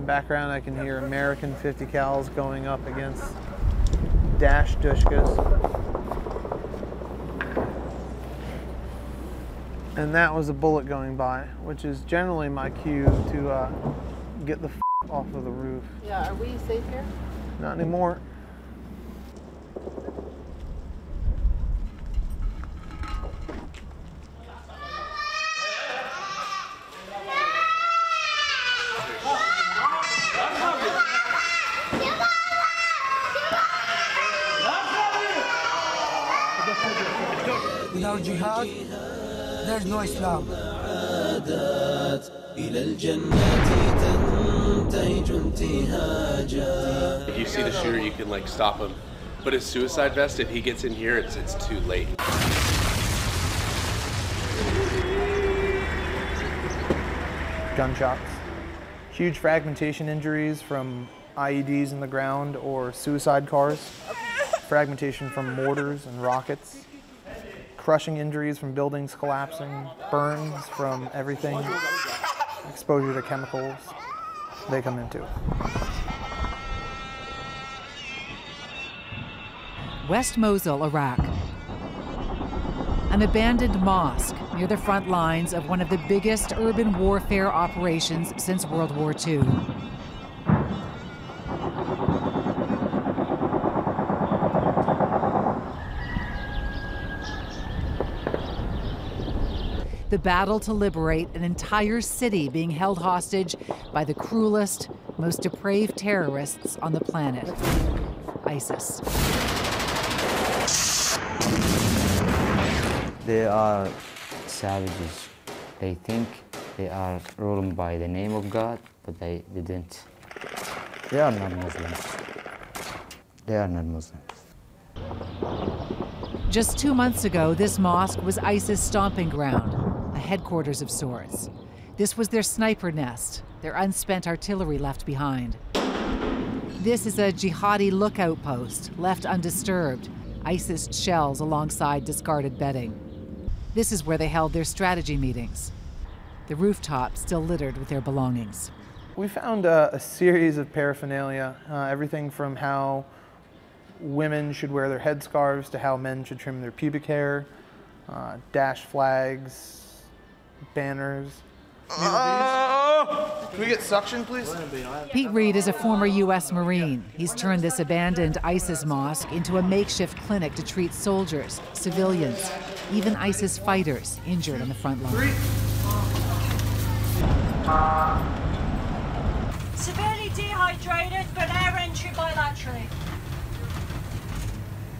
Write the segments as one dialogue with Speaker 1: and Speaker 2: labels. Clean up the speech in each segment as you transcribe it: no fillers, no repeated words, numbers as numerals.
Speaker 1: the background I can hear American 50 cals going up against Dash Dushkas. And that was a bullet going by, which is generally my cue to get the f off of the roof.
Speaker 2: Yeah, are we safe here?
Speaker 1: Not anymore.
Speaker 3: Without jihad, there's no Islam.
Speaker 4: If you see the shooter, you can like stop him. But his suicide vest, if he gets in here, it's too late.
Speaker 1: Gunshots. Huge fragmentation injuries from IEDs in the ground or suicide cars. Fragmentation from mortars and rockets. Crushing injuries from buildings collapsing. Burns from everything. Exposure to chemicals. They come in too.
Speaker 5: West Mosul, Iraq. An abandoned mosque near the front lines of one of the biggest urban warfare operations since World War II. The battle to liberate an entire city being held hostage by the cruelest, most depraved terrorists on the planet, ISIS.
Speaker 6: They are savages. They think they are ruling by the name of God, but they didn't. They are not Muslims. They are not Muslims.
Speaker 5: Just 2 months ago, this mosque was ISIS' stomping ground, a headquarters of sorts. This was their sniper nest, their unspent artillery left behind. This is a jihadi lookout post, left undisturbed, ISIS shells alongside discarded bedding. This is where they held their strategy meetings. The rooftop still littered with their belongings.
Speaker 1: We found a series of paraphernalia, everything from how women should wear their headscarves to how men should trim their pubic hair, Daesh flags, banners. Can we get suction, please?
Speaker 5: Pete Reed is a former U.S. Marine. He's turned this abandoned ISIS mosque into a makeshift clinic to treat soldiers, civilians, even ISIS fighters injured on the front line.
Speaker 7: Severely dehydrated, but air entry bilaterally.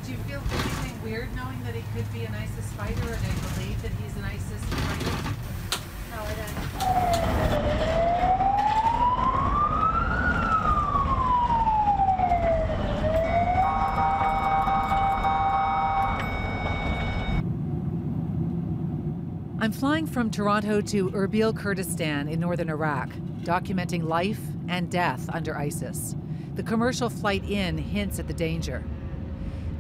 Speaker 2: Do you feel anything weird knowing that he could be an ISIS fighter, or they believe that he's an ISIS fighter?
Speaker 7: No, I don't.
Speaker 5: I'm flying from Toronto to Erbil, Kurdistan in northern Iraq, documenting life and death under ISIS. The commercial flight in hints at the danger.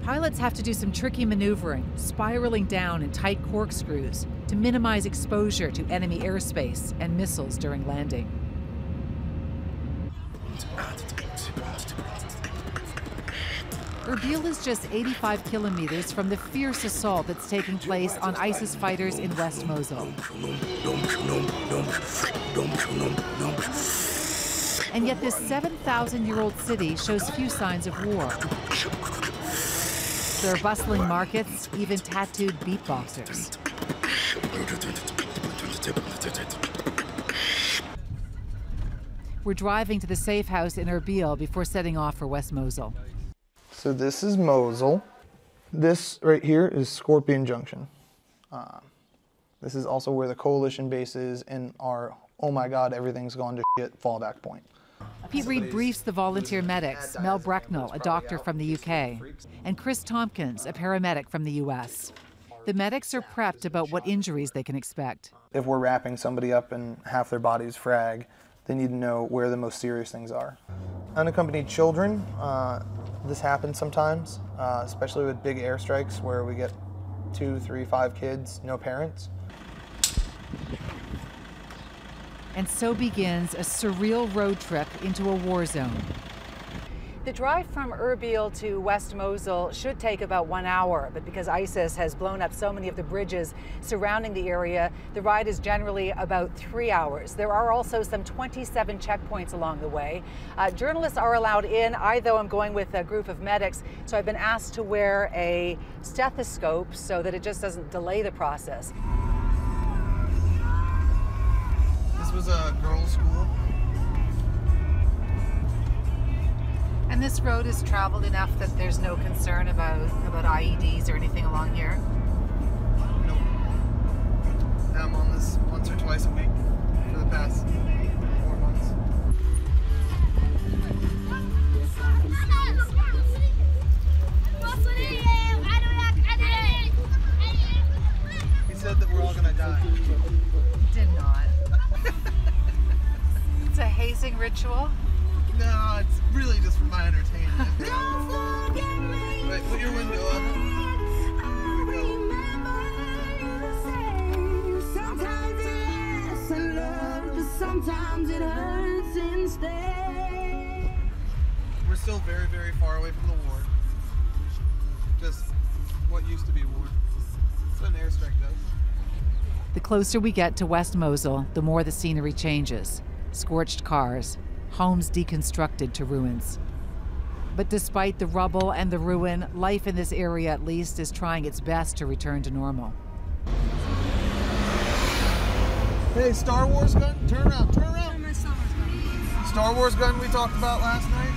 Speaker 5: Pilots have to do some tricky maneuvering, spiraling down in tight corkscrews to minimize exposure to enemy airspace and missiles during landing. Erbil is just 85 kilometers from the fierce assault that's taking place on ISIS fighters in West Mosul. And yet this 7,000-year-old city shows few signs of war. There are bustling markets, even tattooed beatboxers. We're driving to the safe house in Erbil before setting off for West Mosul.
Speaker 1: So this is Mosul. This right here is Scorpion Junction. This is also where the coalition base is and our, oh my God, everything's gone to shit fallback point.
Speaker 5: Pete Reed briefs the volunteer medics, Mel Brecknell, a doctor from the UK, and Chris Tompkins, a paramedic from the US. The medics are prepped about what injuries they can expect.
Speaker 1: If we're wrapping somebody up and half their body's frag, they need to know where the most serious things are. Unaccompanied children, this happens sometimes, especially with big airstrikes where we get 2, 3, 5 kids, no parents.
Speaker 5: And so begins a surreal road trip into a war zone. The drive from Erbil to West Mosul should take about 1 hour, but because ISIS has blown up so many of the bridges surrounding the area, the ride is generally about 3 hours. There are also some 27 checkpoints along the way. Journalists are allowed in. I, though, am going with a group of medics, so I've been asked to wear a stethoscope so that it just doesn't delay the process.
Speaker 1: This was a girls' school.
Speaker 5: And this road is traveled enough that there's no concern about IEDs or anything along here?
Speaker 1: Nope. Now I'm on this once or twice a week for the past 4 months. He said that we're all gonna die.
Speaker 5: Did not. It's a hazing ritual.
Speaker 1: No, it's really just for my entertainment. Wait, put your window up. Here we go.
Speaker 3: Sometimes it hurts instead.
Speaker 1: We're still very, very far away from the war. Just what used to be war. That's what an airstrike does.
Speaker 5: The closer we get to West Mosul, the more the scenery changes. Scorched cars, homes deconstructed to ruins. But despite the rubble and the ruin, life in this area at least is trying its best to return to normal.
Speaker 1: Hey, Star Wars gun, turn around, turn around. Star Wars gun we talked about last night.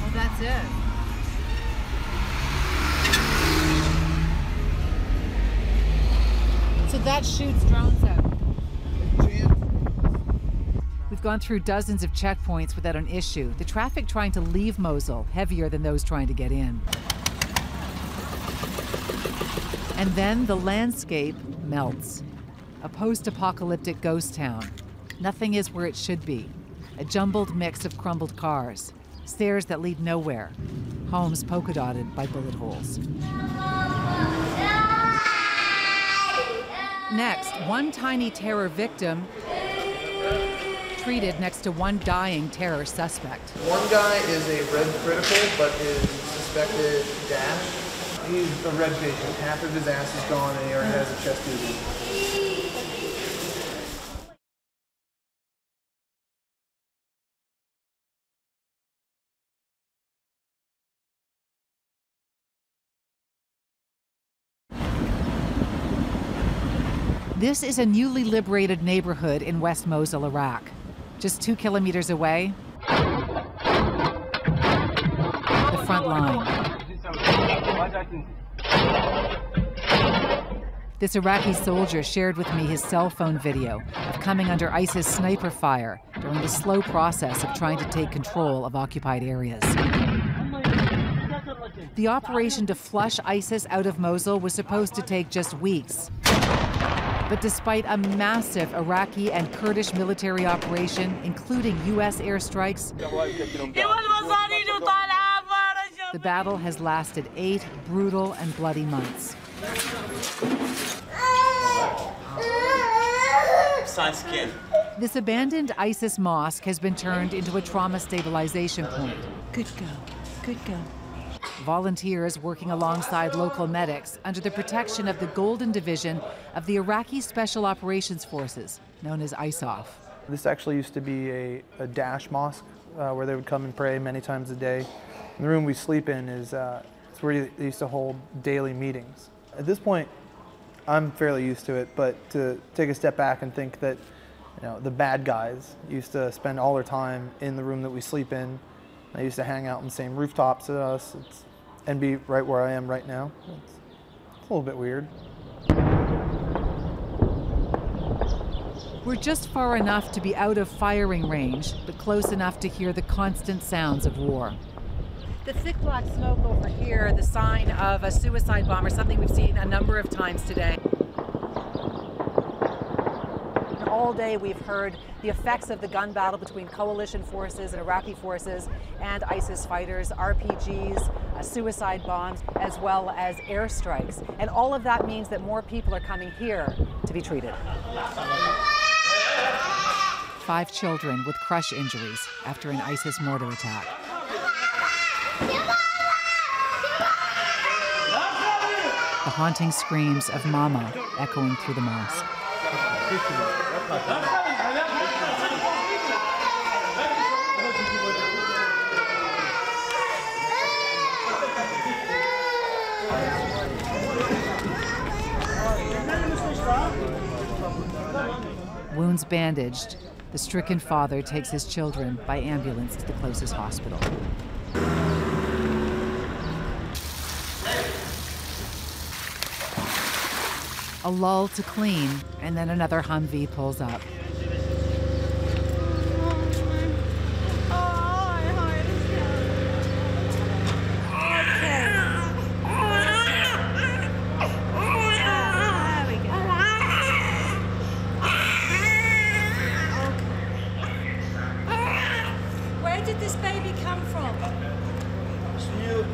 Speaker 5: Well, that's it. So that shoots drones out. We've gone through dozens of checkpoints without an issue. The traffic trying to leave Mosul heavier than those trying to get in. And then the landscape melts. A post-apocalyptic ghost town. Nothing is where it should be. A jumbled mix of crumbled cars, stairs that lead nowhere, homes polka-dotted by bullet holes. Next, one tiny terror victim treated next to one dying terror suspect.
Speaker 1: One guy is a red critical, but is suspected dash. He's a red patient. Half of his ass is gone, and he already has a chest disease.
Speaker 5: This is a newly liberated neighborhood in West Mosul, Iraq. Just 2 kilometers away, the front line. This Iraqi soldier shared with me his cell phone video of coming under ISIS sniper fire during the slow process of trying to take control of occupied areas. The operation to flush ISIS out of Mosul was supposed to take just weeks. But despite a massive Iraqi and Kurdish military operation, including U.S. airstrikes, the battle has lasted 8 brutal and bloody months. This abandoned ISIS mosque has been turned into a trauma stabilization point.
Speaker 8: Good girl, good girl.
Speaker 5: Volunteers working alongside local medics under the protection of the Golden Division of the Iraqi Special Operations Forces, known as ISAF.
Speaker 1: This actually used to be a Daesh mosque where they would come and pray many times a day. And the room we sleep in is it's where they used to hold daily meetings. At this point, I'm fairly used to it, but to take a step back and think that the bad guys used to spend all their time in the room that we sleep in. They used to hang out on the same rooftops as us and be right where I am right now. It's a little bit weird.
Speaker 5: We're just far enough to be out of firing range, but close enough to hear the constant sounds of war. The thick black smoke over here, the sign of a suicide bomber, something we've seen a number of times today. All day we've heard the effects of the gun battle between coalition forces and Iraqi forces and ISIS fighters, RPGs, suicide bombs, as well as airstrikes. And all of that means that more people are coming here to be treated. 5 children with crush injuries after an ISIS mortar attack. The haunting screams of Mama echoing through the mosque. Wounds bandaged, the stricken father takes his children by ambulance to the closest hospital. A lull to clean, and then another Humvee pulls up.
Speaker 7: Where did this baby come from?
Speaker 9: New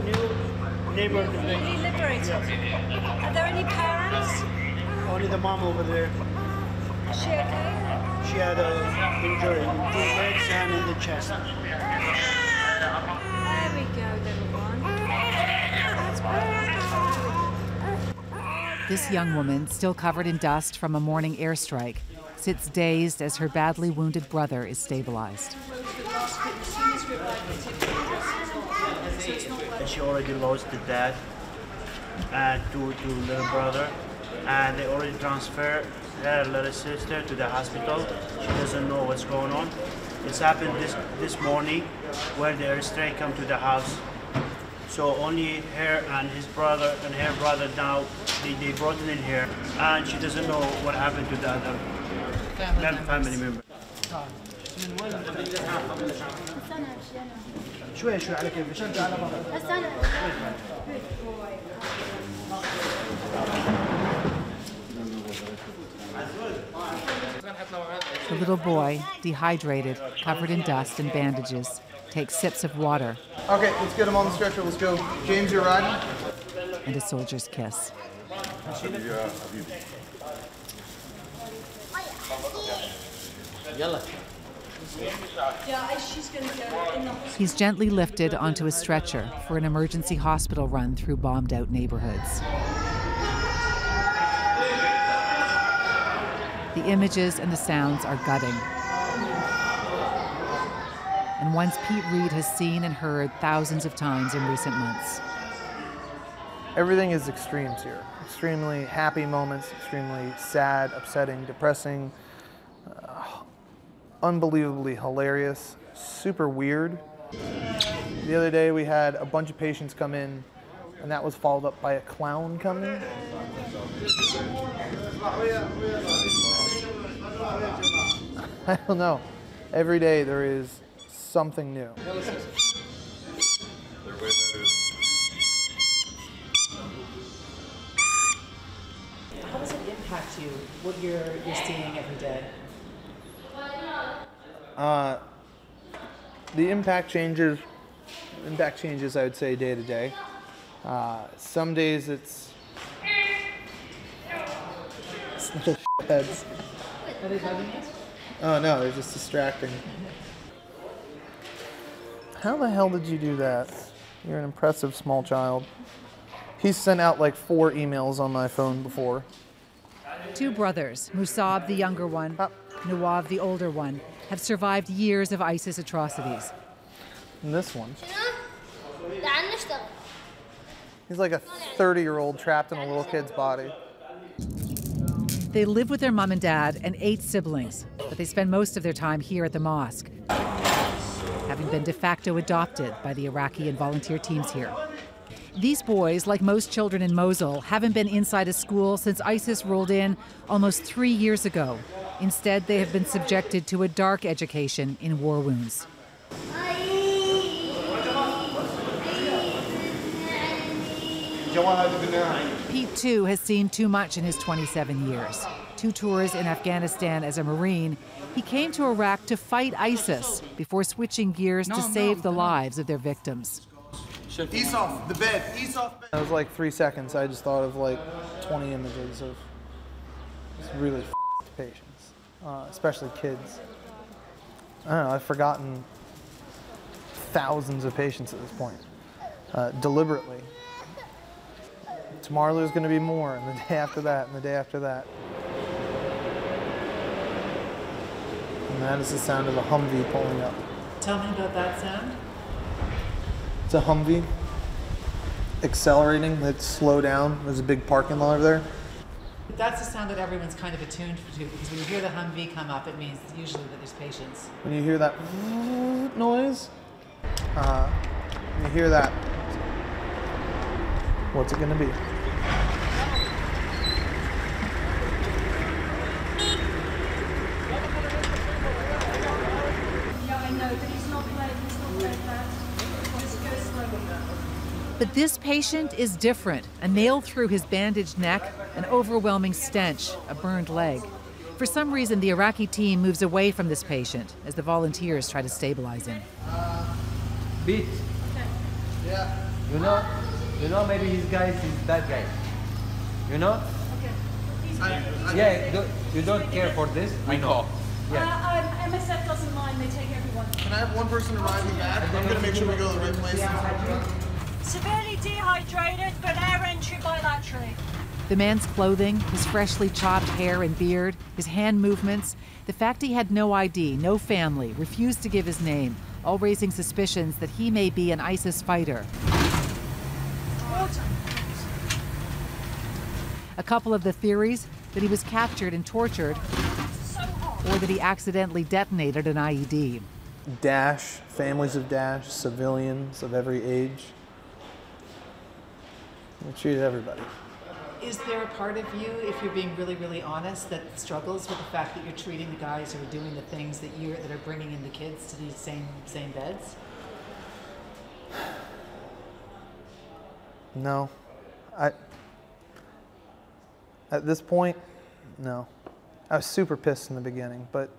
Speaker 9: neighborhood.
Speaker 7: Newly liberated. Are there any parents?
Speaker 9: Only the mom over there.
Speaker 7: Is she okay?
Speaker 9: She had an injury in 2 legs and in the chest.
Speaker 7: There we go, little one. That's
Speaker 5: This young woman, still covered in dust from a morning airstrike, sits dazed as her badly wounded brother is stabilized.
Speaker 9: She already lost the dad and two little brother, and they already transferred her little sister to the hospital. She doesn't know what's going on. It's happened this morning where the airstrike come to the house. So only her and his brother and her brother now, they brought it in here, and she doesn't know what happened to the other family member. شوي على كيف
Speaker 5: The little boy, dehydrated, covered in dust and bandages, takes sips of water.
Speaker 1: Okay, let's get him on the stretcher. Let's go. James, you're riding?
Speaker 5: And a soldier's kiss. He's gently lifted onto a stretcher for an emergency hospital run through bombed-out neighborhoods. The images and the sounds are gutting. And ones Pete Reed has seen and heard thousands of times in recent months.
Speaker 1: Everything is extremes here. Extremely happy moments, extremely sad, upsetting, depressing, unbelievably hilarious, super weird. The other day we had a bunch of patients come in, and that was followed up by a clown coming. I don't know. Every day there is something new.
Speaker 8: How does it impact you, what you're seeing every day?
Speaker 1: The impact changes, I would say, day to day. Some days it's little heads.
Speaker 8: Are they bugging us?
Speaker 1: Oh no, they're just distracting. How the hell did you do that? You're an impressive small child. He's sent out like 4 emails on my phone before.
Speaker 5: 2 brothers, Musab, the younger one, Nawab, the older one, have survived years of ISIS atrocities.
Speaker 1: And this one, he's like a 30-year-old trapped in a little kid's body.
Speaker 5: They live with their mom and dad and 8 siblings, but they spend most of their time here at the mosque, having been de facto adopted by the Iraqi and volunteer teams here. These boys, like most children in Mosul, haven't been inside a school since ISIS rolled in almost 3 years ago. Instead, they have been subjected to a dark education in war wounds. Pete, too, has seen too much in his 27 years. 2 tours in Afghanistan as a Marine, he came to Iraq to fight ISIS before switching gears to save the lives of their victims.
Speaker 1: Ease off the bed, ease off bed. It was like 3 seconds. I just thought of like 20 images of just really patients, especially kids. I don't know, I've forgotten thousands of patients at this point, deliberately. Tomorrow there's going to be more, and the day after that, and the day after that. And that is the sound of a Humvee pulling up.
Speaker 8: Tell me about that sound.
Speaker 1: It's a Humvee accelerating. Let's slow down. There's a big parking lot over there.
Speaker 8: But that's the sound that everyone's kind of attuned to, because when you hear the Humvee come up, it means usually that there's patients.
Speaker 1: When you hear that noise, when you hear that, what's it going to be?
Speaker 5: But this patient is different. A nail through his bandaged neck, an overwhelming stench, a burned leg. For some reason, the Iraqi team moves away from this patient as the volunteers try to stabilize him.
Speaker 10: Beat.
Speaker 1: Yeah.
Speaker 10: You know, maybe his guy is that guy. You know? Yeah, you don't care for this?
Speaker 4: We call.
Speaker 10: Yeah.
Speaker 7: MSF doesn't mind, they take everyone.
Speaker 1: Can I have one person arrive with that? I'm going to make sure we go to the right place.
Speaker 7: Severely dehydrated, but air entry bilaterally.
Speaker 5: The man's clothing, his freshly chopped hair and beard, his hand movements, the fact he had no ID, no family, refused to give his name, all raising suspicions that he may be an ISIS fighter. A couple of the theories: that he was captured and tortured, or that he accidentally detonated an IED.
Speaker 1: Daesh, families of Daesh, civilians of every age. We treated everybody.
Speaker 8: Is there a part of you, if you're being really, really honest, that struggles with the fact that you're treating the guys who are doing the things that are bringing in the kids to these same beds?
Speaker 1: No. At this point, no. I was super pissed in the beginning, but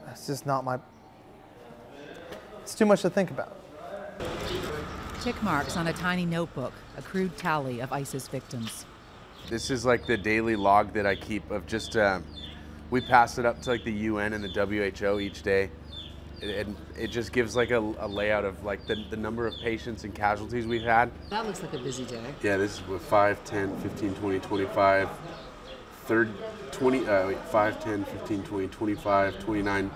Speaker 1: it's just not my... It's too much to think about.
Speaker 5: Tick marks on a tiny notebook, a crude tally of ISIS victims.
Speaker 4: This is like the daily log that I keep of just, we pass it up to like the UN and the WHO each day. It just gives like a layout of like the number of patients and casualties we've had.
Speaker 8: That looks like a busy day.
Speaker 4: Yeah, this is with 5, 10, 15, 20, 25, 5, 10, 15, 20, 25, 29,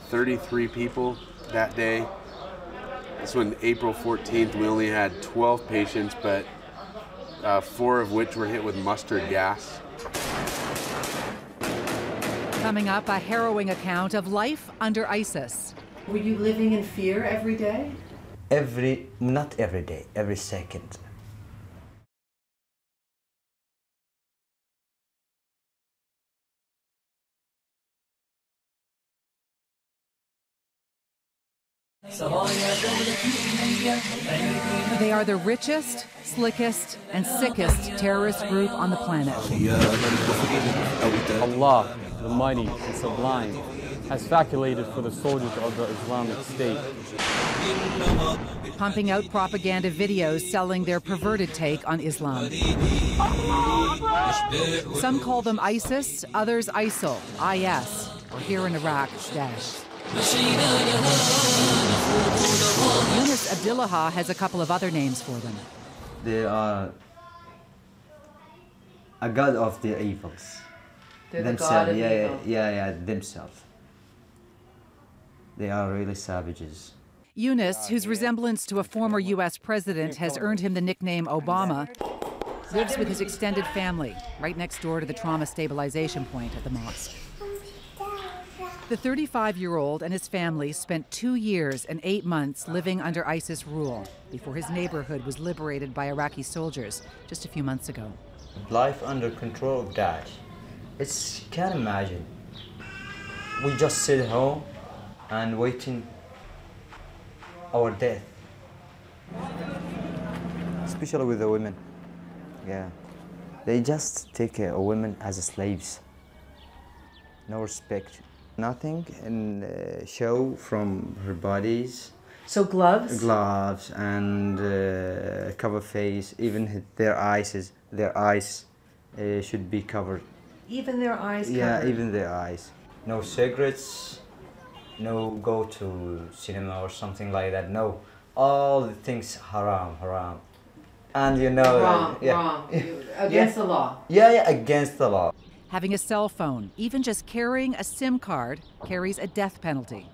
Speaker 4: 33 people that day. This one, April 14th, we only had 12 patients, but 4 of which were hit with mustard gas.
Speaker 5: Coming up, a harrowing account of life under ISIS.
Speaker 8: Were you living in fear every day?
Speaker 6: Not every day, every second.
Speaker 5: They are the richest, slickest, and sickest terrorist group on the planet.
Speaker 11: Allah, the mighty and sublime, has calculated for the soldiers of the Islamic State.
Speaker 5: Pumping out propaganda videos selling their perverted take on Islam. Some call them ISIS, others ISIL, IS, or here in Iraq, Daesh. Yunus Abdillaha has a couple of other names for them.
Speaker 6: They are a god of the evils.
Speaker 8: They're themselves. The god of evil.
Speaker 6: Yeah, themselves. They are really savages.
Speaker 5: Yunus, whose resemblance to a former U.S. president has earned him the nickname Obama, lives with his extended family right next door to the trauma stabilization point at the mosque. The 35-year-old and his family spent 2 years and 8 months living under ISIS rule before his neighborhood was liberated by Iraqi soldiers just a few months ago.
Speaker 6: Life under control of Daesh. Can't imagine. We just sit home and waiting our death. Especially with the women. Yeah. They just take women as slaves. No respect. Nothing and show from her bodies.
Speaker 8: So gloves?
Speaker 6: Gloves and cover face. Even their eyes. Their eyes should be covered.
Speaker 8: Even their eyes covered?
Speaker 6: Yeah, even their eyes. no cigarettes, no go to cinema or something like that. No, all the things haram, haram. And you know,
Speaker 8: Wrong,
Speaker 6: yeah,
Speaker 8: wrong. Against the law.
Speaker 6: Yeah, against the law.
Speaker 5: Having a cell phone, even just carrying a SIM card, carries a death penalty.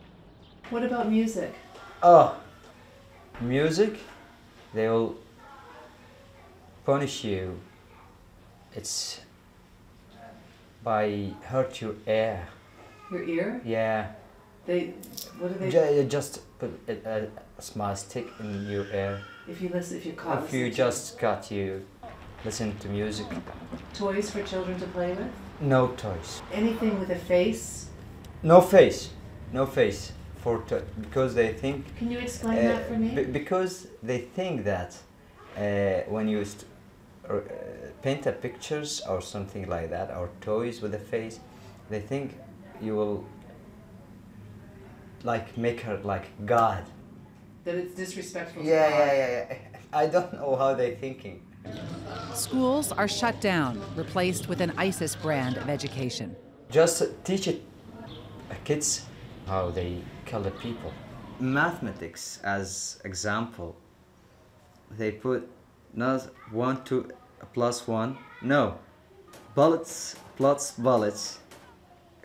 Speaker 8: What about music?
Speaker 6: Oh, music, they will punish you. It's by hurt your ear.
Speaker 8: Your ear?
Speaker 6: Yeah.
Speaker 8: What do they?
Speaker 6: Just put a small stick in your ear.
Speaker 8: If you're caught.
Speaker 6: If you just got you listen to music.
Speaker 8: Toys for children to play with?
Speaker 6: No toys.
Speaker 8: Anything with a face?
Speaker 6: No face. No face. Because they think.
Speaker 8: Can you explain that for me?
Speaker 6: Because they think that when you paint a pictures or something like that, or toys with a face, they think you will like make her like God.
Speaker 8: That it's disrespectful.
Speaker 6: Yeah. I don't know how they're thinking.
Speaker 5: Schools are shut down, replaced with an ISIS brand of education.
Speaker 6: Just teach kids how they kill the people. Mathematics as example, they put not 1, 2 plus 1, no. Bullets plus bullets,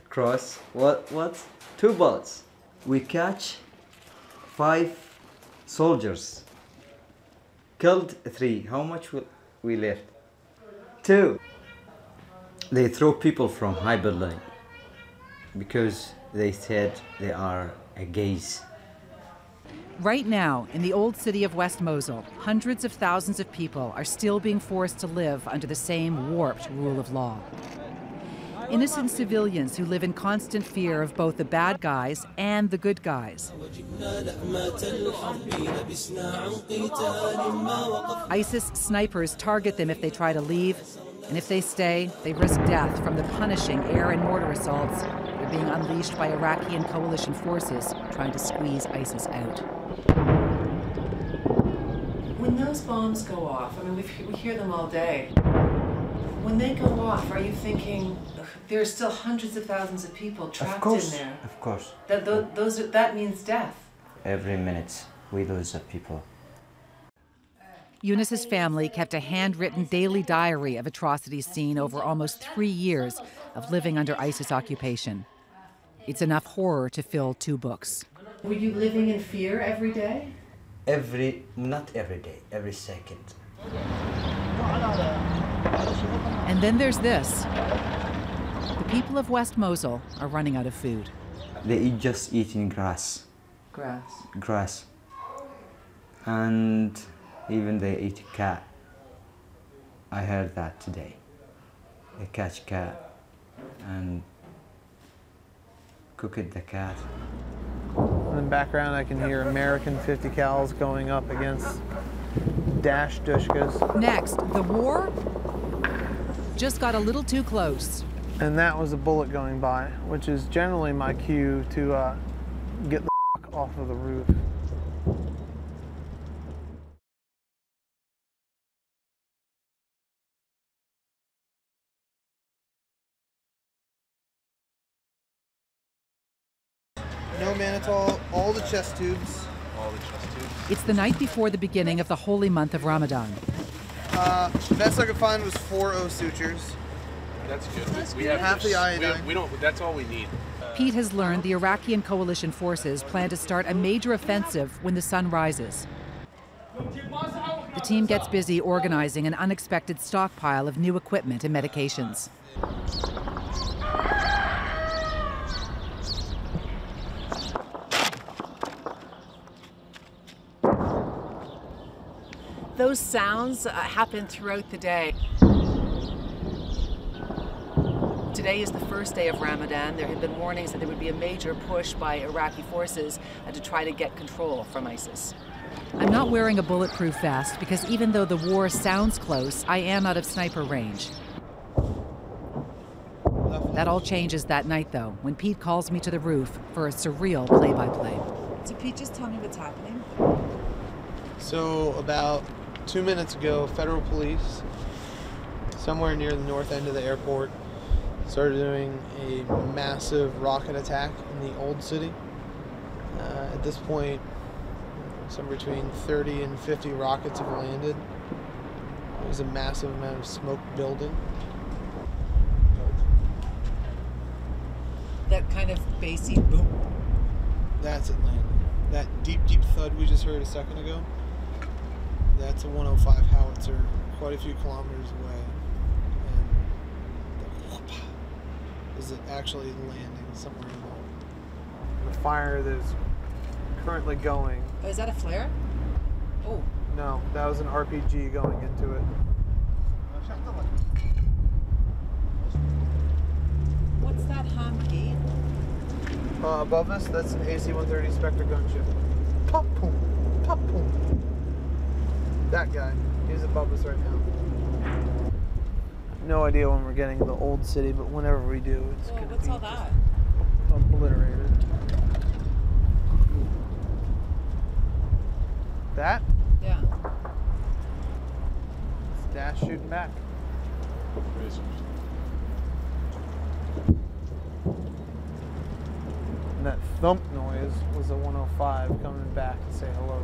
Speaker 6: cross, what? 2 bullets. We catch 5 soldiers, killed 3, how much will we left? 2. They throw people from high building because they said they are gays.
Speaker 5: Right now, in the old city of West Mosul, hundreds of thousands of people are still being forced to live under the same warped rule of law. Innocent civilians who live in constant fear of both the bad guys and the good guys. ISIS snipers target them if they try to leave, and if they stay, they risk death from the punishing air and mortar assaults that are being unleashed by Iraqi and coalition forces trying to squeeze ISIS out.
Speaker 8: When those bombs go off, I mean, we hear them all day. When they go off, are you thinking there are still hundreds of thousands of people trapped in there?
Speaker 6: Of course.
Speaker 8: That means death.
Speaker 6: Every minute we lose people.
Speaker 5: Eunice's family kept a handwritten daily diary of atrocities seen over almost 3 years of living under ISIS occupation. It's enough horror to fill 2 books.
Speaker 8: Were you living in fear every day?
Speaker 6: Not every day, every second.
Speaker 5: And then there's this. The people of West Mosul are running out of food.
Speaker 6: They just eating grass. Grass. And even they eat cat. I heard that today. They catch cat and cook the cat.
Speaker 1: In the background, I can hear American 50 cals going up against Dash Dushkas.
Speaker 5: Next, the war just got a little too close.
Speaker 1: And that was a bullet going by, which is generally my cue to get the off of the roof. No mannitol, all the chest tubes.
Speaker 5: It's the night before the beginning of the holy month of Ramadan.
Speaker 1: Best I could find was 4 O sutures.
Speaker 4: That's good.
Speaker 1: We have half the iodine.
Speaker 4: We don't. That's all we need.
Speaker 5: Pete has learned the Iraqi and coalition forces plan to start a major offensive when the sun rises. The team gets busy organizing an unexpected stockpile of new equipment and medications.
Speaker 8: Those sounds happen throughout the day. Today is the first day of Ramadan. There had been warnings that there would be a major push by Iraqi forces to try to get control from ISIS.
Speaker 5: I'm not wearing a bulletproof vest because even though the war sounds close, I am out of sniper range. That all changes that night, though, when Pete calls me to the roof for a surreal play-by-play.
Speaker 8: So Pete, just tell me what's happening.
Speaker 1: So about 2 minutes ago, federal police, somewhere near the north end of the airport, started doing a massive rocket attack in the old city. At this point, somewhere between 30 and 50 rockets have landed. There's a massive amount of smoke building.
Speaker 8: That kind of bassy boom.
Speaker 1: That's it landing. That deep, deep thud we just heard a second ago, that's a 105 howitzer quite a few kilometers away. And the whoop is it actually landing somewhere in the fire that's currently going.
Speaker 8: Oh, is that a flare? Oh.
Speaker 1: No, that was an RPG going into it.
Speaker 8: What's that hum, Pete?
Speaker 1: Above us, that's an AC-130 Spectre gunship. Pop boom, pop boom. That guy, he's above us right now. No idea when we're getting to the old city, but whenever we do, it's gonna
Speaker 8: what's
Speaker 1: be
Speaker 8: all that?
Speaker 1: obliterated. That?
Speaker 8: Yeah.
Speaker 1: It's Dash shooting back. And that thump noise was a 105 coming back to say hello.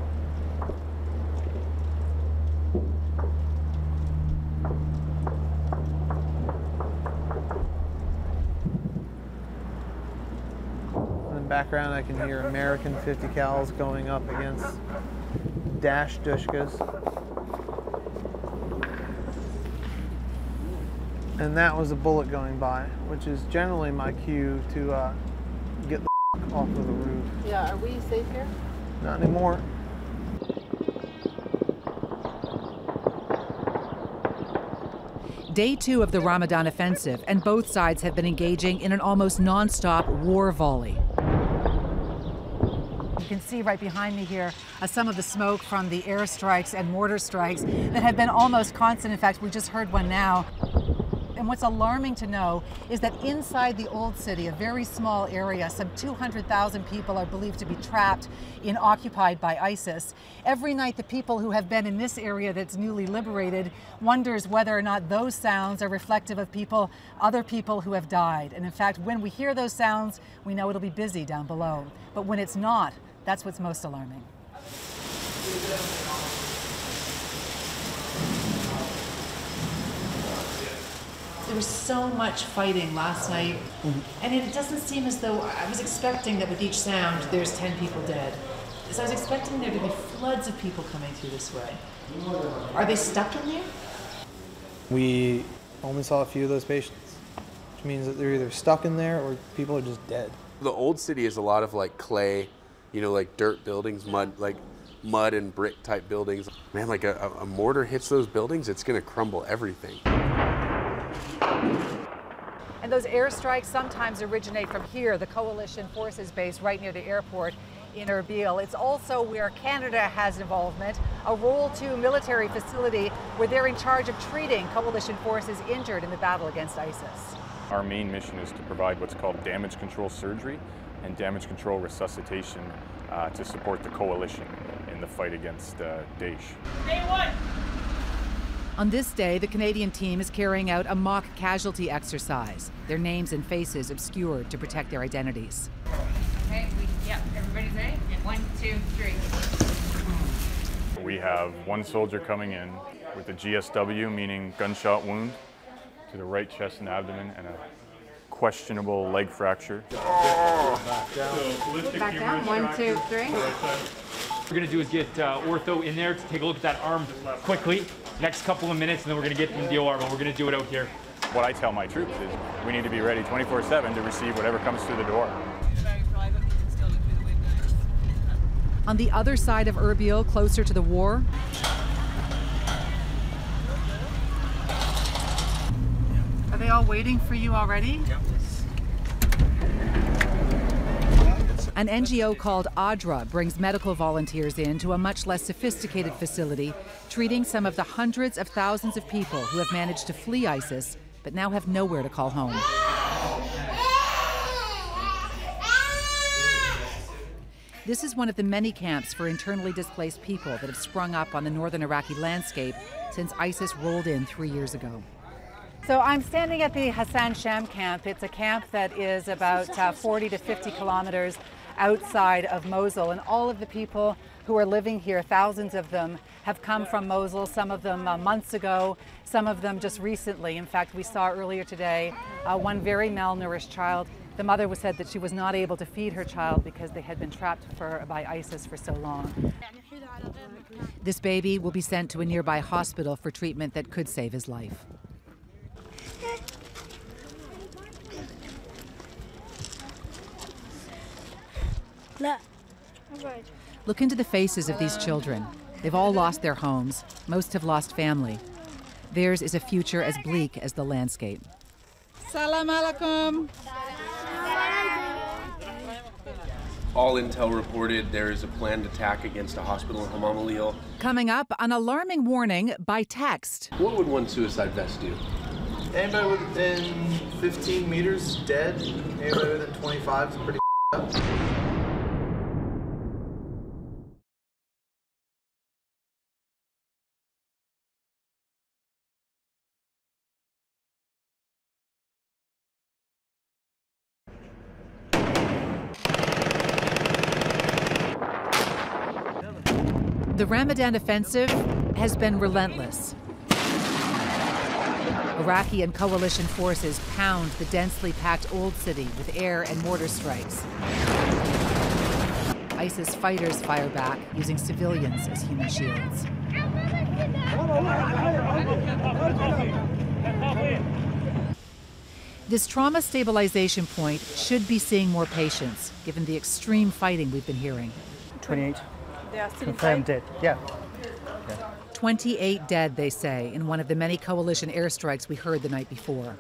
Speaker 1: In the background I can hear American 50 cals going up against Dash Dushkas. And that was a bullet going by, which is generally my cue to get the off of the roof.
Speaker 8: Yeah, are we safe here?
Speaker 1: Not anymore.
Speaker 5: Day 2 of the Ramadan offensive, and both sides have been engaging in an almost non-stop war volley. You can see right behind me here some of the smoke from the airstrikes and mortar strikes that have been almost constant. In fact, we just heard one now. And what's alarming to know is that inside the old city, a very small area, some 200,000 people are believed to be trapped in occupied by ISIS. Every night the people who have been in this area that's newly liberated wonders whether or not those sounds are reflective of other people who have died. And in fact, when we hear those sounds, we know it'll be busy down below. But when it's not, that's what's most alarming. There was so much fighting last night, and it doesn't seem as though I was expecting that with each sound there's 10 people dead. So I was expecting there to be floods of people coming through this way. Are they stuck in there?
Speaker 1: We only saw a few of those patients, which means that they're either stuck in there or people are just dead.
Speaker 4: The old city is a lot of like clay, like dirt buildings, mud and brick type buildings. Man, like a mortar hits those buildings, it's gonna crumble everything.
Speaker 5: And those airstrikes sometimes originate from here, the coalition forces base right near the airport in Erbil. It's also where Canada has involvement, a Role 2 military facility where they're in charge of treating coalition forces injured in the battle against ISIS.
Speaker 12: Our main mission is to provide what's called damage control surgery and damage control resuscitation to support the coalition in the fight against Daesh.
Speaker 7: Day 1.
Speaker 5: On this day, the Canadian team is carrying out a mock casualty exercise, their names and faces obscured to protect their identities.
Speaker 2: Okay, everybody's ready? 1, 2, 3.
Speaker 12: We have one soldier coming in with a GSW, meaning gunshot wound, to the right chest and abdomen, and a questionable leg fracture.
Speaker 2: Back down, 1, 2, 3.
Speaker 13: What we're going to do is get ortho in there to take a look at that arm quickly. Next couple of minutes, and then we're going to get in the OR, but we're going to do it out here.
Speaker 12: What I tell my troops is we need to be ready 24/7 to receive whatever comes through the door.
Speaker 5: On the other side of Erbil, closer to the war, are they all waiting for you already?
Speaker 1: Yep.
Speaker 5: An NGO called ADRA brings medical volunteers in to a much less sophisticated facility, treating some of the hundreds of thousands of people who have managed to flee ISIS, but now have nowhere to call home. This is one of the many camps for internally displaced people that have sprung up on the northern Iraqi landscape since ISIS rolled in 3 years ago. So I'm standing at the Hassan Sham camp. It's a camp that is about 40 to 50 kilometers outside of Mosul, and all of the people who are living here, thousands of them, have come from Mosul, some of them months ago, some of them just recently. In fact, we saw earlier today one very malnourished child. The mother said that she was not able to feed her child because they had been trapped by ISIS for so long. This baby will be sent to a nearby hospital for treatment that could save his life. Look into the faces of these children. They've all lost their homes. Most have lost family. Theirs is a future as bleak as the landscape.
Speaker 14: Salam alaikum.
Speaker 4: All intel reported there is a planned attack against a hospital in Hammam al-Lil.
Speaker 5: Coming up, an alarming warning by text.
Speaker 4: What would one suicide vest do?
Speaker 1: Anybody within 15 meters dead. Anybody within 25 is pretty up.
Speaker 5: The Ramadan offensive has been relentless. Iraqi and coalition forces pound the densely packed old city with air and mortar strikes. ISIS fighters fire back using civilians as human shields. This trauma stabilization point should be seeing more patients, given the extreme fighting we've been hearing.
Speaker 15: 28. Confirmed dead. Yeah.
Speaker 5: 28 dead, they say, in one of the many coalition airstrikes we heard the night before.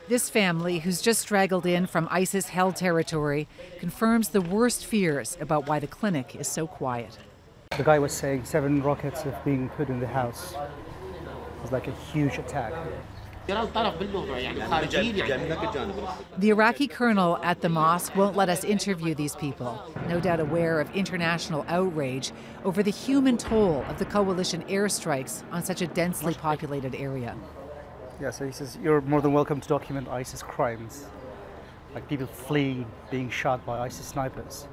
Speaker 5: This family, who's just straggled in from ISIS-held territory, confirms the worst fears about why the clinic is so quiet.
Speaker 15: The guy was saying 7 rockets have been put in the house. It's like a huge attack.
Speaker 5: The Iraqi colonel at the mosque won't let us interview these people, no doubt aware of international outrage over the human toll of the coalition airstrikes on such a densely populated area.
Speaker 15: Yeah, so he says, you're more than welcome to document ISIS crimes, like people fleeing, being shot by ISIS snipers.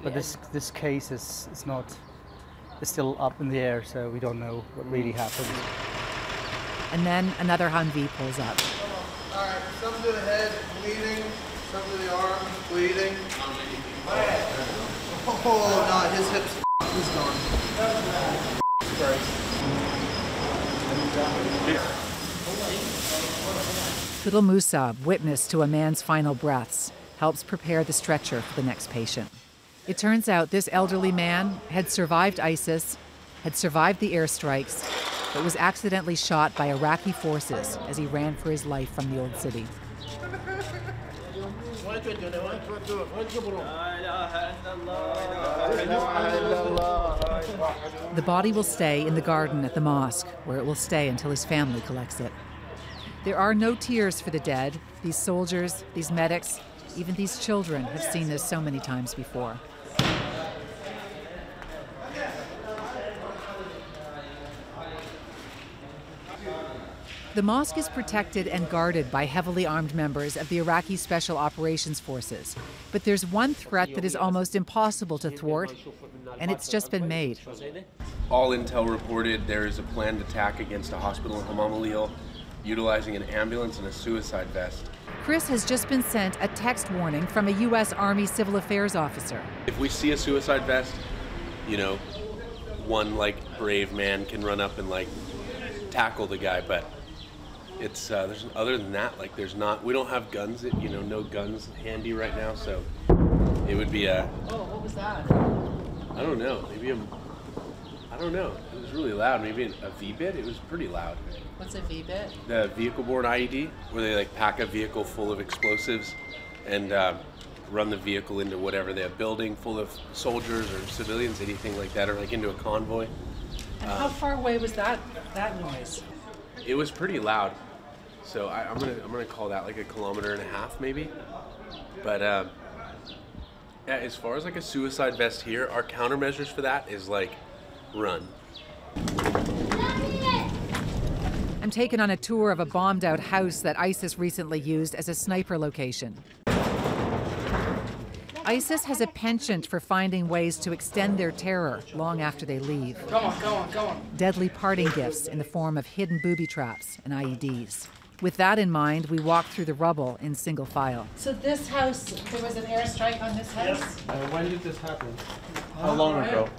Speaker 15: But this case is still up in the air, so we don't know what really happened.
Speaker 5: And then another Humvee pulls up.
Speaker 1: All right, some to the head, bleeding. Some to the arm, bleeding. Oh, no, his hips, he's gone.
Speaker 5: Fidel Musab, witness to a man's final breaths, helps prepare the stretcher for the next patient. It turns out this elderly man had survived ISIS, had survived the airstrikes, but was accidentally shot by Iraqi forces as he ran for his life from the old city. The body will stay in the garden at the mosque, where it will stay until his family collects it. There are no tears for the dead. These soldiers, these medics, even these children have seen this so many times before. The mosque is protected and guarded by heavily armed members of the Iraqi Special Operations Forces. But there's one threat that is almost impossible to thwart, and it's just been made.
Speaker 4: All intel reported there is a planned attack against a hospital in Hammam al-Lil, utilizing an ambulance and a suicide vest.
Speaker 5: Chris has just been sent a text warning from a U.S. Army Civil Affairs officer.
Speaker 4: If we see a suicide vest, you know, one brave man can run up and tackle the guy, but it's there's other than that, we don't have guns, no guns handy right now, so it would be a.
Speaker 8: Oh, what was that?
Speaker 4: I don't know, I don't know. It was really loud. Maybe a V-bit. It was pretty loud.
Speaker 8: What's a V-bit?
Speaker 4: The vehicle-borne IED, where they pack a vehicle full of explosives and run the vehicle into whatever they have, building full of soldiers or civilians, anything like that, or into a convoy.
Speaker 8: And how far away was that noise?
Speaker 4: It was pretty loud. So I'm gonna call that 1.5 kilometers maybe. But yeah, as far as a suicide vest here, our countermeasures for that is run.
Speaker 5: I'm I'm taken on a tour of a bombed-out house that ISIS recently used as a sniper location. ISIS has a penchant for finding ways to extend their terror long after they leave.
Speaker 14: Come on, come on, come on.
Speaker 5: Deadly parting gifts in the form of hidden booby traps and IEDs. With that in mind, we walk through the rubble in single file.
Speaker 8: So this house, there was an airstrike on this house?
Speaker 11: When did this happen? How long ago?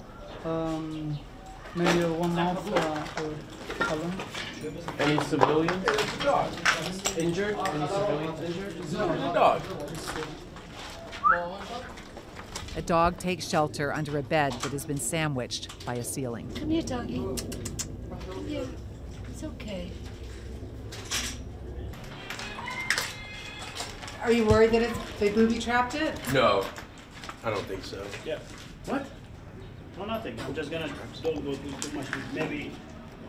Speaker 14: Maybe 1 month or how long?
Speaker 11: Any civilians injured? Any civilians injured? No. Dog.
Speaker 5: A dog takes shelter under a bed that has been sandwiched by a ceiling.
Speaker 8: Come here, doggy. Come here. It's okay. Are you worried that they booby-trapped it?
Speaker 4: No, I don't think so.
Speaker 9: Yeah.
Speaker 8: What?
Speaker 9: No, nothing. I'm just gonna don't go too much. Maybe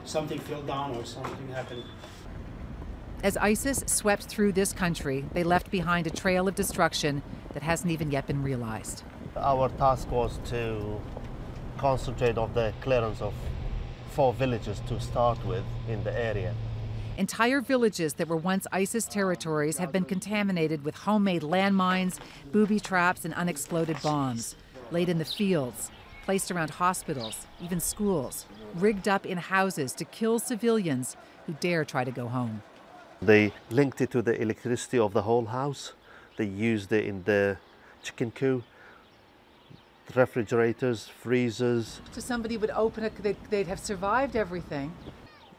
Speaker 9: something fell down or something happened.
Speaker 5: As ISIS swept through this country, they left behind a trail of destruction that hasn't even yet been realized.
Speaker 16: Our task was to concentrate on the clearance of 4 villages to start with in the area.
Speaker 5: Entire villages that were once ISIS territories have been contaminated with homemade landmines, booby traps, and unexploded bombs, laid in the fields, placed around hospitals, even schools, rigged up in houses to kill civilians who dare try to go home.
Speaker 16: They linked it to the electricity of the whole house. They used it in the chicken coop, refrigerators, freezers.
Speaker 8: So somebody would open it, they'd have survived everything.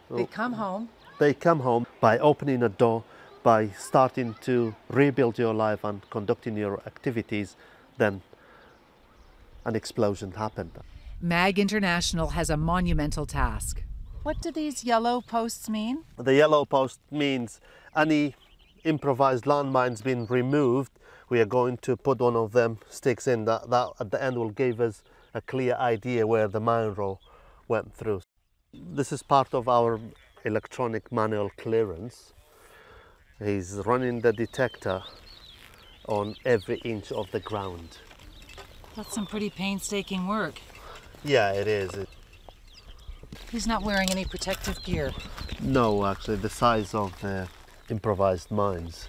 Speaker 8: They'd come home.
Speaker 16: They come home by opening a door, by starting to rebuild your life and conducting your activities, then an explosion happened.
Speaker 5: MAG International has a monumental task.
Speaker 8: What do these yellow posts mean?
Speaker 16: The yellow post means any improvised landmines being removed, we are going to put one of them sticks in. That at the end will give us a clear idea where the mine row went through. This is part of our electronic manual clearance. He's running the detector on every inch of the ground.
Speaker 8: That's some pretty painstaking work.
Speaker 16: Yeah, it is.
Speaker 8: He's not wearing any protective gear.
Speaker 16: No, actually, the size of the improvised mines,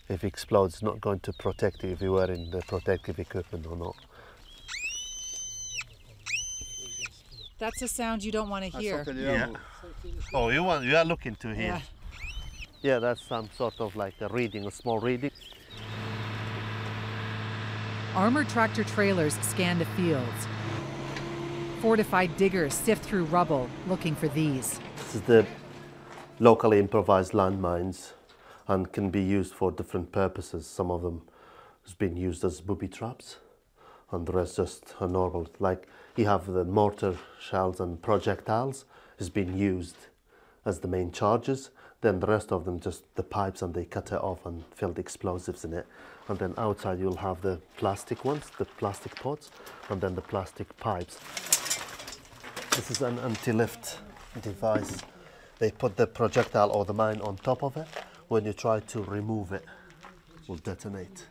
Speaker 16: if it explodes, it's not going to protect you if you're wearing the protective equipment or not.
Speaker 8: That's a sound you don't want to hear.
Speaker 16: Yeah. Oh, you are looking to hear.
Speaker 8: Yeah.
Speaker 16: Yeah, that's some sort of like a reading, a small reading.
Speaker 5: Armored tractor trailers scan the fields. Fortified diggers sift through rubble looking for these.
Speaker 16: This is the locally improvised landmines and can be used for different purposes. Some of them has been used as booby traps and the rest just are normal. Like you have the mortar shells and projectiles has been used as the main charges. Then the rest of them just the pipes and they cut it off and fill the explosives in it. And then outside you'll have the plastic ones, the plastic pots, and then the plastic pipes. This is an anti-lift device. They put the projectile or the mine on top of it. When you try to remove it, it will detonate.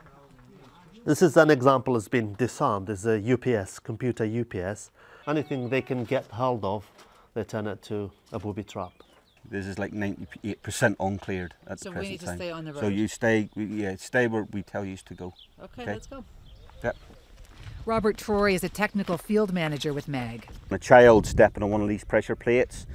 Speaker 16: This is an example has been disarmed. It's a UPS, computer UPS. Anything they can get hold of, they turn it to a booby trap.
Speaker 17: This is like 98% uncleared at the present time.
Speaker 8: So we need to stay on the road.
Speaker 17: So you stay where we tell you to go.
Speaker 8: Okay, let's go.
Speaker 17: Yep.
Speaker 5: Robert Troy is a technical field manager with MAG.
Speaker 17: A child stepping on one of these pressure plates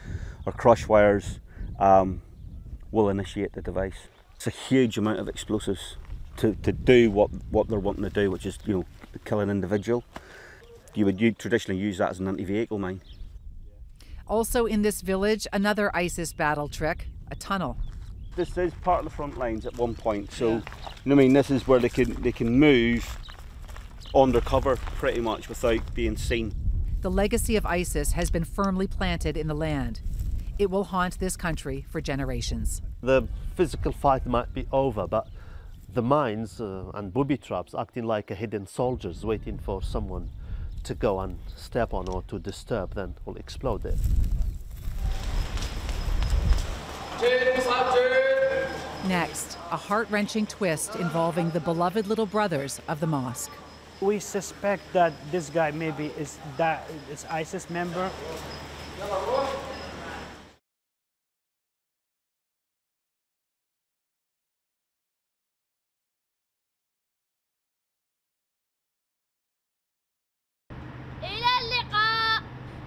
Speaker 17: or crush wires will initiate the device. It's a huge amount of explosives to do what they're wanting to do, which is, you know, kill an individual. You would traditionally use that as an anti-vehicle mine.
Speaker 5: Also in this village, another ISIS battle trick, a tunnel.
Speaker 17: This is part of the front lines at one point, so you know what I mean, this is where they can move undercover pretty much without being seen.
Speaker 5: The legacy of ISIS has been firmly planted in the land. It will haunt this country for generations.
Speaker 16: The physical fight might be over, but the mines and booby traps acting like a hidden soldiers waiting for someone to go and step on or to disturb, then will explode it.
Speaker 5: Next, a heart-wrenching twist involving the beloved little brothers of the mosque.
Speaker 18: We suspect that this guy maybe is ISIS member.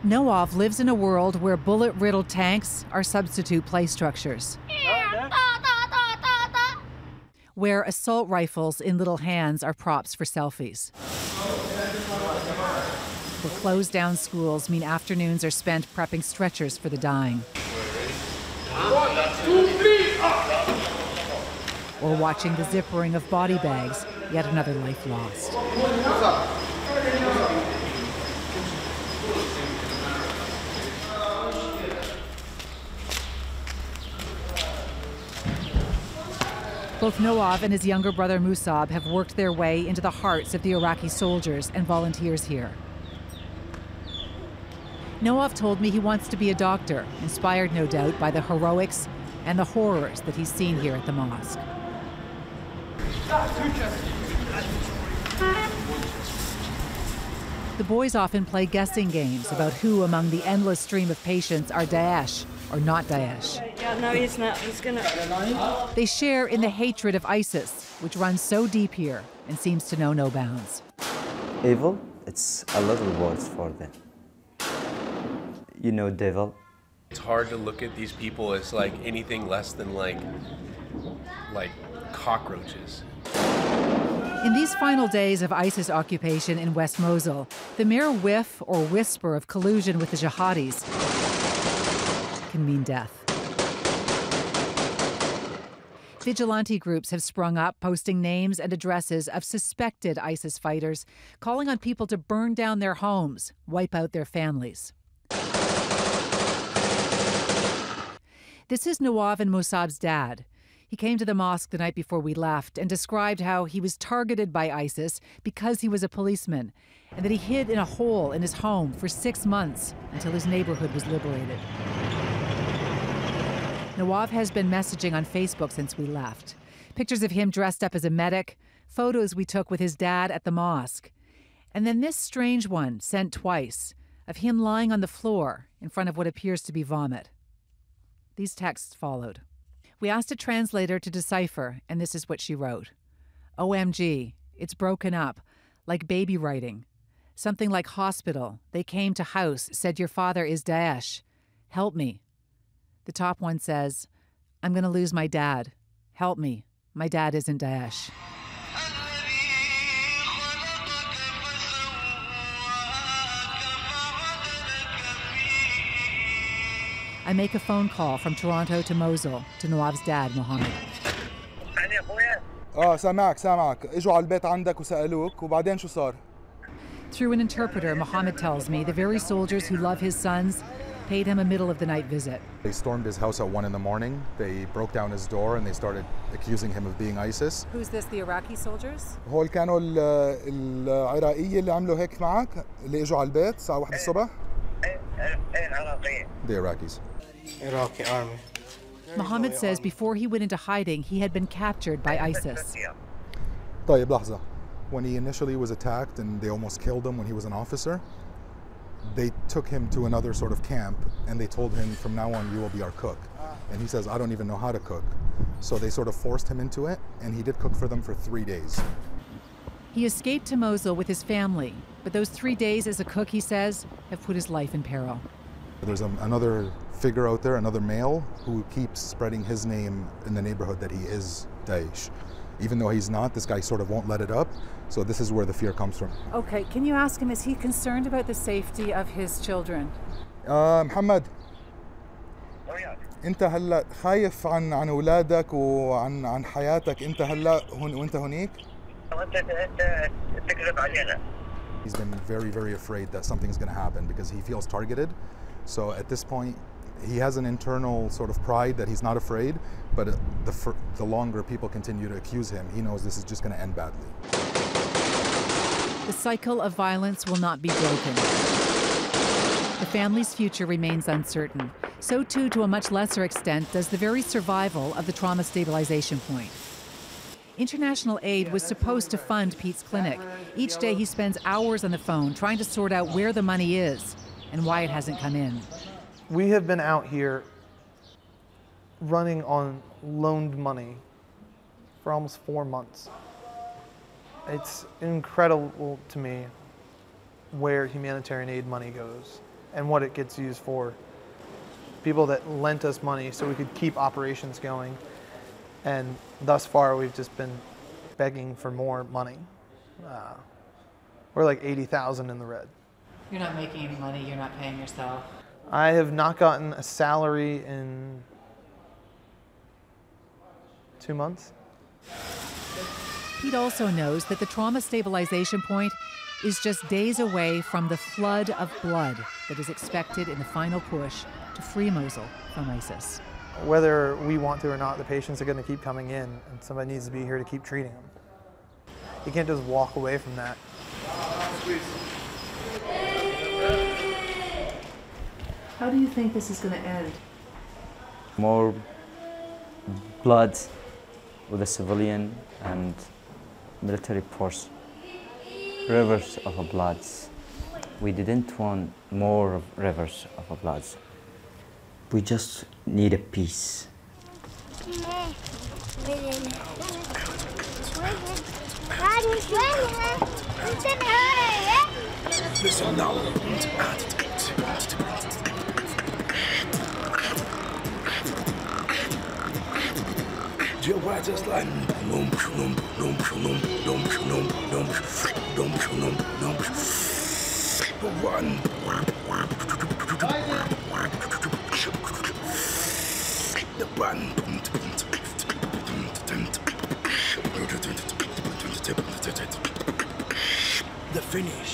Speaker 5: Noav lives in a world where bullet-riddled tanks are substitute play structures, where assault rifles in little hands are props for selfies, where closed-down schools mean afternoons are spent prepping stretchers for the dying, or watching the zippering of body bags, yet another life lost. Both Noav and his younger brother Musab have worked their way into the hearts of the Iraqi soldiers and volunteers here. Noav told me he wants to be a doctor, inspired no doubt by the heroics and the horrors that he's seen here at the mosque. The boys often play guessing games about who among the endless stream of patients are Daesh or not Daesh.
Speaker 19: Yeah, no, he's not. He's gonna.
Speaker 5: They share in the hatred of ISIS, which runs so deep here and seems to know no bounds.
Speaker 6: Evil, it's a little words for them. You know, devil.
Speaker 20: It's hard to look at these people as like anything less than like cockroaches.
Speaker 5: In these final days of ISIS occupation in West Mosul, the mere whiff or whisper of collusion with the jihadis can mean death. Vigilante groups have sprung up, posting names and addresses of suspected ISIS fighters, calling on people to burn down their homes, wipe out their families. This is Noav and Musab's dad. He came to the mosque the night before we left and described how he was targeted by ISIS because he was a policeman, and that he hid in a hole in his home for 6 months until his neighborhood was liberated. Noav has been messaging on Facebook since we left. Pictures of him dressed up as a medic, photos we took with his dad at the mosque, and then this strange one sent twice of him lying on the floor in front of what appears to be vomit. These texts followed. We asked a translator to decipher, and this is what she wrote. OMG, it's broken up, like baby writing. Something like hospital. They came to house, said your father is Daesh. Help me. The top one says, I'm going to lose my dad. Help me. My dad isn't Daesh. I make a phone call from Toronto to Mosul to Noav's dad, Mohammed.
Speaker 21: سامعك اجوا على البيت عندك وسألوك وبعدين شو صار؟
Speaker 5: Through an interpreter, Mohammed tells me the very soldiers who love his sons paid him a middle-of-the-night visit.
Speaker 22: They stormed his house at 1 in the morning. They broke down his door and they started accusing him of being ISIS.
Speaker 5: Who's this, the Iraqi soldiers?
Speaker 21: هول كانوا العراقية اللي عملوا هيك معك اللي اجوا على البيت الساعة 1 الصبح؟
Speaker 22: The Iraqis.
Speaker 21: Iraqi army.
Speaker 5: Mohammed says before he went into hiding, he had been captured by ISIS.
Speaker 21: طيب لحظة. When he initially was attacked and they almost killed him when he was an officer, they took him to another sort of camp and they told him from now on you will be our cook. And he says, I don't even know how to cook. So they sort of forced him into it and he did cook for them for 3 days.
Speaker 5: He escaped to Mosul with his family, but those 3 days as a cook, he says, have put his life in peril.
Speaker 21: There's another figure out there, another male, who keeps spreading his name in the neighborhood that he is Daesh. Even though he's not, this guy sort of won't let it up. So this is where the fear comes from.
Speaker 5: Okay, can you ask him, is he concerned about the safety of his children?
Speaker 21: محمد انت هلا خايف عن اولادك وعن حياتك انت هلا وانت هنيك؟ He's been very, very afraid that something's going to happen because he feels targeted. So at this point, he has an internal sort of pride that he's not afraid, but the longer people continue to accuse him, he knows this is just going to end badly.
Speaker 5: The cycle of violence will not be broken. The family's future remains uncertain. So too, to a much lesser extent, does the very survival of the trauma stabilization point. International aid was supposed to fund Pete's clinic. Each day he spends hours on the phone trying to sort out where the money is and why it hasn't come in.
Speaker 1: We have been out here running on loaned money for almost 4 months. It's incredible to me where humanitarian aid money goes. and what it gets used for. People that lent us money so we could keep operations going. And thus far, we've just been begging for more money. We're like 80,000 in the red.
Speaker 8: You're not making any money, you're not paying yourself.
Speaker 1: I have not gotten a salary in 2 months.
Speaker 5: Pete also knows that the trauma stabilization point is just days away from the flood of blood that is expected in the final push to free Mosul from ISIS.
Speaker 1: Whether we want to or not, the patients are going to keep coming in, and somebody needs to be here to keep treating them. You can't just walk away from that.
Speaker 8: How do you think this is going to end?
Speaker 6: More blood with the civilian and military force. Rivers of blood. We didn't want more rivers of blood. We just need a peace.
Speaker 3: Listen now. The finish.